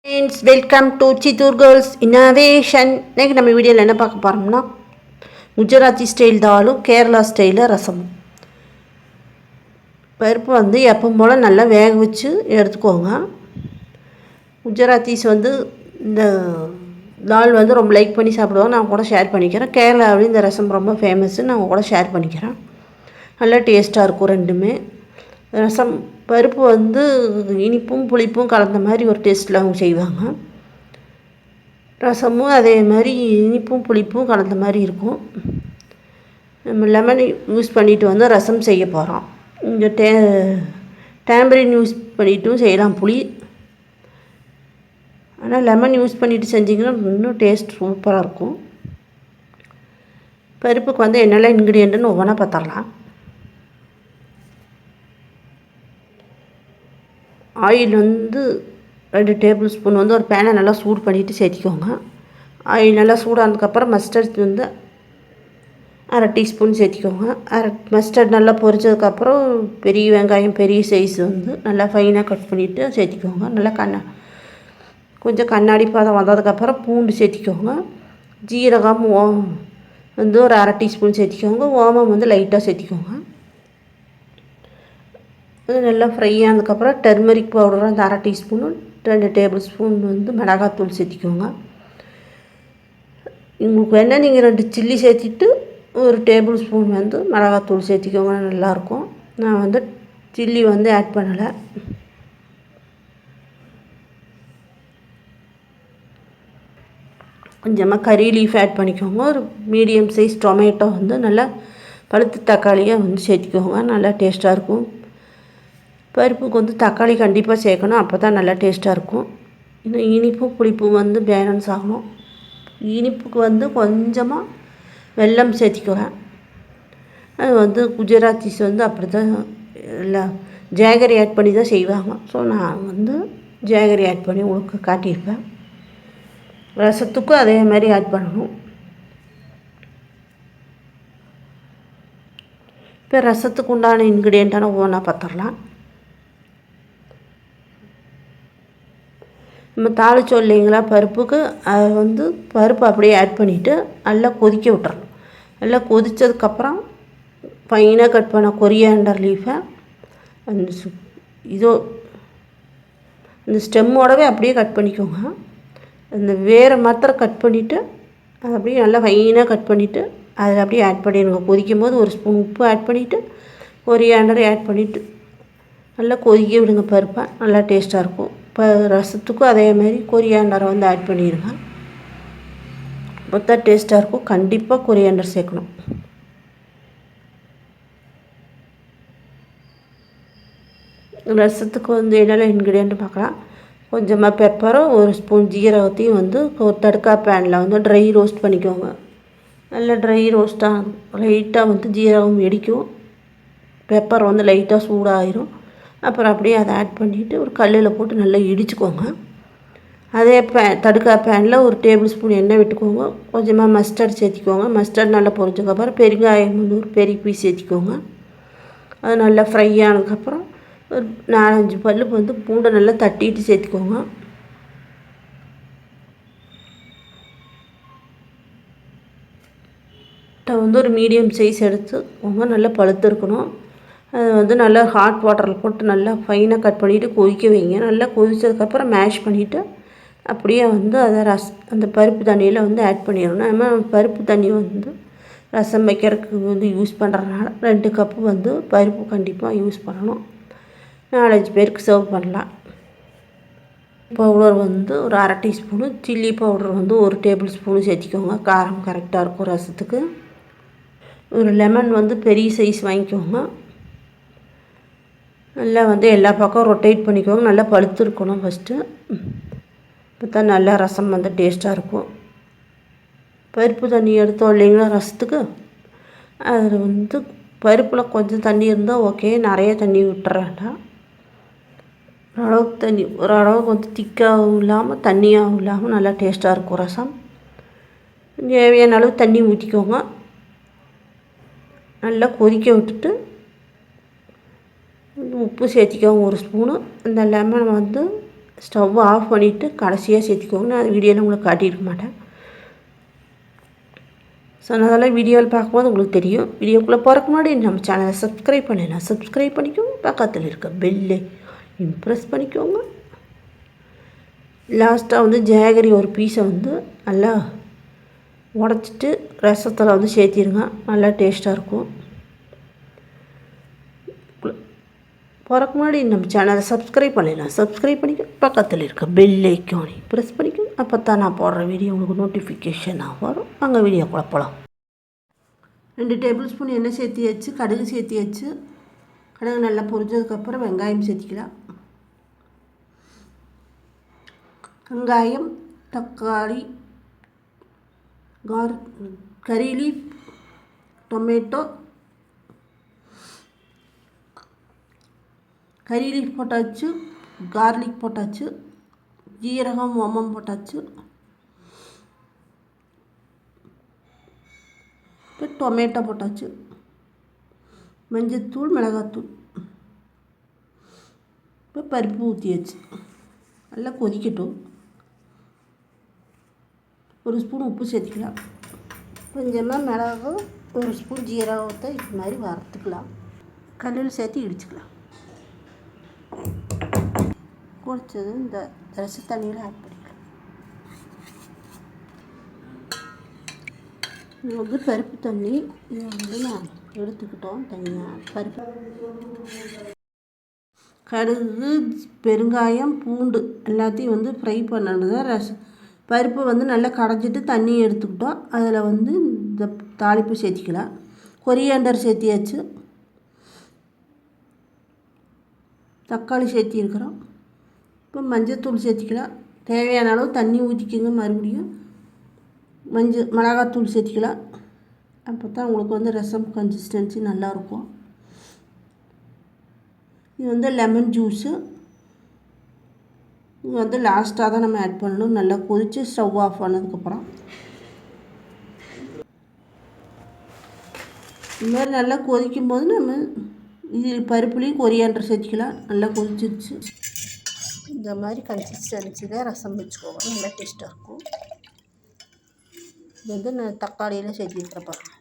Friends, welcome to Chittoor girls innovation. இன்றைக்கி நம்ம வீடியோவில் என்ன பார்க்க போகிறோம்னா, குஜராத்தி ஸ்டைல் தாலும் கேரளா ஸ்டைலில் ரசமும். பருப்பு வந்து எப்பவும் போல் நல்லா வேக வச்சு எடுத்துக்கோங்க. குஜராத்திஸ் வந்து இந்த தால் வந்து ரொம்ப லைக் பண்ணி சாப்பிடுவாங்க. நான் கூட ஷேர் பண்ணிக்கிறேன். கேரளாவிலேயும் இந்த ரசம் ரொம்ப ஃபேமஸ்ஸு, நான் கூட ஷேர் பண்ணிக்கிறேன். நல்லா டேஸ்ட்டாக இருக்கும் ரெண்டுமே. ரசம் பருப்பு வந்து இனிப்பும் புளிப்பும் கலந்த மாதிரி ஒரு டேஸ்ட்டில் அவங்க செய்வாங்க. ரசமும் அதே மாதிரி இனிப்பும் புளிப்பும் கலந்த மாதிரி இருக்கும். நம்ம லெமன் யூஸ் பண்ணிவிட்டு வந்து ரசம் செய்ய போகிறோம். இங்கே டேம்பரின் யூஸ் பண்ணிவிட்டும் செய்யலாம் புளி. ஆனால் லெமன் யூஸ் பண்ணிவிட்டு செஞ்சிங்கன்னா இன்னும் டேஸ்ட் சூப்பராக இருக்கும். பருப்புக்கு வந்து என்னெல்லாம் இன்க்ரீடியண்ட்டுன்னு ஒவ்வொன்றா பார்த்துடலாம். ஆயில் வந்து 2 டேபிள் ஸ்பூன் வந்து ஒரு பேனை நல்லா சூடு பண்ணிவிட்டு சேர்த்திக்கோங்க. ஆயில் நல்லா சூடானதுக்கப்புறம் மஸ்டர்ட் வந்து 1/2 டீஸ்பூன் சேர்த்திக்கோங்க. மஸ்டர்ட் நல்லா பொரிச்சதுக்கப்புறம் பெரிய வெங்காயம் பெரிய சைஸ் வந்து நல்லா ஃபைனாக கட் பண்ணிவிட்டு சேர்த்திக்கோங்க. நல்லா கொஞ்சம் கண்ணாடி பதம் வந்ததுக்கப்புறம் பூண்டு சேர்த்திக்கோங்க. ஜீரகம் வந்து ஒரு 1/2 டீஸ்பூன் சேர்த்திக்கோங்க. ஓமம் வந்து லைட்டாக சேர்த்திக்கோங்க. அது நல்லா ஃப்ரை ஆனதுக்கப்புறம் டர்மரிக் பவுடர் அந்த 1/2 டீஸ்பூனு 2 டேபிள் ஸ்பூன் வந்து மிளகாத்தூள் சேர்த்திக்கோங்க. உங்களுக்கு வேணால் நீங்கள் 2 சில்லி சேர்த்திட்டு 1 டேபிள் ஸ்பூன் வந்து மிளகாத்தூள் சேர்த்திக்கோங்க, நல்லாயிருக்கும். நான் வந்து சில்லி வந்து ஆட் பண்ணலை. கொஞ்சமாக கறி லீஃப் ஆட் பண்ணிக்கோங்க. ஒரு மீடியம் சைஸ் டொமேட்டோ வந்து நல்லா பழுத்து தக்காளியாக வந்து சேர்த்திக்கோங்க, நல்லா டேஸ்ட்டாக இருக்கும். பருப்புக்கு வந்து தக்காளி கண்டிப்பாக சேர்க்கணும், அப்போ தான் நல்லா டேஸ்ட்டாக இருக்கும். இன்னும் இனிப்பும் புளிப்பும் வந்து பேலன்ஸ் ஆகணும். இனிப்புக்கு வந்து கொஞ்சமாக வெல்லம் சேர்த்திக்குவேன். அது வந்து குஜராத்திஸ் வந்து அப்படி தான் எல்லாம் ஜாகரி ஆட் பண்ணி தான் செய்வாங்க. ஸோ நான் வந்து ஜாகரி ஆட் பண்ணி உங்களுக்கு காட்டியிருப்பேன். ரசத்துக்கும் அதே மாதிரி ஆட் பண்ணணும். இப்போ ரசத்துக்கு உண்டான இன்க்ரீடியண்ட்டான ஒவ்வொன்றா பார்த்துடலாம். நம்ம தாளிச்சோம் இல்லைங்களா பருப்புக்கு, அதை வந்து பருப்பு அப்படியே ஆட் பண்ணிவிட்டு நல்லா கொதிக்க விட்டுறணும். நல்லா கொதித்ததுக்கப்புறம் ஃபைனாக கட் பண்ண கொரியாண்டர் லீஃபை அந்த இந்த ஸ்டெம்மோடவே அப்படியே கட் பண்ணிக்கோங்க. அந்த வேறு மாத்திரம் கட் பண்ணிவிட்டு அதை அப்படியே நல்லா ஃபைனாக கட் பண்ணிவிட்டு அதில் அப்படியே ஆட் பண்ணிடுங்க. கொதிக்கும் போது 1 ஸ்பூன் உப்பு ஆட் பண்ணிவிட்டு கொரியாண்டரை ஆட் பண்ணிவிட்டு நல்லா கொதிக்க விடுங்க. பருப்பை நல்லா டேஸ்ட்டாக இருக்கும். இப்போ ரசத்துக்கும் அதேமாதிரி கொரியாண்டரை வந்து ஆட் பண்ணிடுங்க. அப்போ தான் டேஸ்ட்டாக இருக்கும். கண்டிப்பாக கொரியாண்டர் சேர்க்கணும். ரசத்துக்கு வந்து என்னென்ன இன்க்ரீடியன்ட் பார்க்கலாம். கொஞ்சமாக பெப்பரும் 1 ஸ்பூன் ஜீரகத்தையும் வந்து ஒரு தடுக்கா பேனில் வந்து ட்ரை ரோஸ்ட் பண்ணிக்கோங்க. நல்லா ட்ரை ரோஸ்ட்டாக லைட்டாக வந்து ஜீரகம் வெடிக்கும், பெப்பர் வந்து லைட்டாக சூடாகிடும். அப்புறம் அப்படியே அதை ஆட் பண்ணிவிட்டு ஒரு கல்லில் போட்டு நல்லா இடிச்சுக்கோங்க. அதே தடுக்கா பேனில் 1 டேபிள் ஸ்பூன் எண்ணெய் விட்டுக்கோங்க. கொஞ்சமாக மஸ்டர்ட் சேர்த்திக்கோங்க. மஸ்டர்ட் நல்லா பொரிச்சதுக்கப்புறம் பெருங்காயம் வந்து ஒரு பெரிய பீஸ் சேர்த்திக்கோங்க. அது நல்லா ஃப்ரை ஆனதுக்கப்புறம் ஒரு 4-5 பல்லு வந்து பூண்டை நல்லா தட்டிட்டு சேர்த்திக்கோங்க. வந்து ஒரு மீடியம் சைஸ் எடுத்துக்கோங்க. நல்லா பழுத்து இருக்கணும். அது வந்து நல்லா ஹாட் வாட்டரில் போட்டு நல்லா ஃபைனாக கட் பண்ணிவிட்டு கொதிக்க வைங்க. நல்லா கொதித்ததுக்கப்புறம் மேஷ் பண்ணிவிட்டு அப்படியே வந்து அதை அந்த பருப்பு தண்ணியில் வந்து ஆட் பண்ணிடணும். நம்ம பருப்பு தண்ணி வந்து ரசம் வைக்கிறதுக்கு வந்து யூஸ் பண்ணுறதுனால 2 கப்பு வந்து பருப்பு கண்டிப்பாக யூஸ் பண்ணணும். 4-5 பேருக்கு சர்வ் பண்ணலாம். பவுடர் வந்து ஒரு 1/2 டீஸ்பூனு, சில்லி பவுடர் வந்து 1 டேபிள் ஸ்பூனு சேர்த்திக்கோங்க. காரம் கரெக்டாக இருக்கும் ரசத்துக்கு. ஒரு லெமன் வந்து பெரிய சைஸ் வாங்கிக்கோங்க. நல்லா வந்து எல்லா பக்கம் ரொட்டேட் பண்ணிக்கோங்க. நல்லா பழுத்து இருக்கணும் ஃபஸ்ட்டு. இப்போ தான் நல்லா ரசம் வந்து டேஸ்ட்டாக இருக்கும். பருப்பு தண்ணி எடுத்தோம் இல்லைங்களா ரசத்துக்கு, அதில் வந்து பருப்பில் கொஞ்சம் தண்ணி இருந்தால் ஓகே, நிறைய தண்ணி விட்டுற வேண்டாம். ஓரளவுக்கு வந்து திக்காகவும் இல்லாமல் தண்ணியாகவும் இல்லாமல் நல்லா டேஸ்ட்டாக இருக்கும் ரசம். தேவையான அளவு தண்ணி ஊற்றிக்கோங்க. நல்லா கொதிக்க விட்டுட்டு உப்பு சேர்த்திக்கோங்க 1 ஸ்பூனு. இந்த லெமன் வந்து ஸ்டவ் ஆஃப் பண்ணிவிட்டு கடைசியாக சேர்த்திக்கோங்க. நான் வீடியோவில் உங்களுக்கு காட்டியிருக்க மாட்டேன். ஸோ அதனால் வீடியோவில் பார்க்கும்போது உங்களுக்கு தெரியும். வீடியோக்குள்ளே போகிறக்கு முன்னாடி நம்ம சேனலை சப்ஸ்கிரைப் பண்ணலாம். சப்ஸ்கிரைப் பண்ணிக்கோங்க. பக்கத்தில் இருக்க பெல்லை ப்ரெஸ் பண்ணிக்கோங்க. லாஸ்ட்டாக வந்து ஜாகரி ஒரு பீஸை வந்து நல்லா உடச்சிட்டு ரசத்தில் வந்து சேர்த்திருங்க. நல்லா டேஸ்ட்டாக இருக்கும். போகிறக்கு முன்னாடி நம்ம சேனலை சப்ஸ்கிரைப் பண்ணலாம். சப்ஸ்கிரைப் பண்ணிக்க பக்கத்தில் இருக்க பெல் ஐக்கானை ப்ரெஸ் பண்ணிக்கோங்க. அப்போ தான் நான் போடுற வீடியோ உங்களுக்கு நோட்டிஃபிகேஷனாக வரும். அங்கே வீடியோ போகலாம். 2 டேபிள் ஸ்பூன் எண்ணெய் சேர்த்தியாச்சு. கடுகு சேர்த்தியாச்சு. கடுகு நல்லா பொரிஞ்சதுக்கப்புறம் வெங்காயம் சேர்த்திக்கலாம். வெங்காயம், தக்காளி, கறி லீஃப், டொமேட்டோ, கறி லீஃப் போட்டாச்சு, கார்லிக் போட்டாச்சு, ஜீரகம் ஓமம் போட்டாச்சு, இப்போ டொமேட்டோ போட்டாச்சு, மஞ்சத்தூள், மிளகாத்தூள், இப்போ பருப்பு ஊற்றியாச்சு. நல்லா கொதிக்கட்டும். 1 ஸ்பூன் உப்பு சேர்த்திக்கலாம். கொஞ்சமாக மிளகு, 1 ஸ்பூன் ஜீரகத்தை இது மாதிரி வறுத்துக்கலாம். கல்லில் சேர்த்து இடிச்சுக்கலாம். குடிச்சது இந்த ரச தண்ணியில் ஆட் பண்ணிக்கலாம். இது வந்து பருப்பு தண்ணி. இதை வந்து நான் எடுத்துக்கிட்டோம் தனியாக. பருப்பு, கடுகு, பெருங்காயம், பூண்டு எல்லாத்தையும் வந்து ஃப்ரை பண்ணது தான் பருப்பை வந்து நல்லா கடைஞ்சிட்டு தண்ணி எடுத்துக்கிட்டோம். அதில் வந்து இந்த தாளிப்பு சேர்த்திக்கலாம். கொரியாண்டர் சேர்த்தியாச்சு. தக்காளி சேர்த்திருக்கிறோம். இப்போ மஞ்சத்தூள் சேர்த்திக்கலாம். தேவையான அளவு தண்ணி ஊற்றிக்கோங்க. மறுபடியும் மிளகாத்தூள் சேர்த்திக்கலாம். அப்போ தான் உங்களுக்கு வந்து ரசம் கன்சிஸ்டன்சி நல்லாயிருக்கும். இது வந்து லெமன் ஜூஸு. இது வந்து லாஸ்ட்டாக தான் நம்ம ஆட் பண்ணணும். நல்லா கொதித்து ஸ்டவ் ஆஃப் பண்ணதுக்கப்புறம் இது மாதிரி நல்லா கொதிக்கும் போது நம்ம இது பருப்புலேயும் கொரியாண்டர் சேர்த்திக்கலாம். நல்லா கொதிச்சிருச்சு. இந்த மாதிரி கன்சிஸ்டன்சி தான் ரசம் வச்சுக்கோங்க. நல்லா டேஸ்ட்டாக இருக்கும். இது வந்து நான் தக்காளியில் சேர்த்திருக்கிறேன் பாருங்கள்.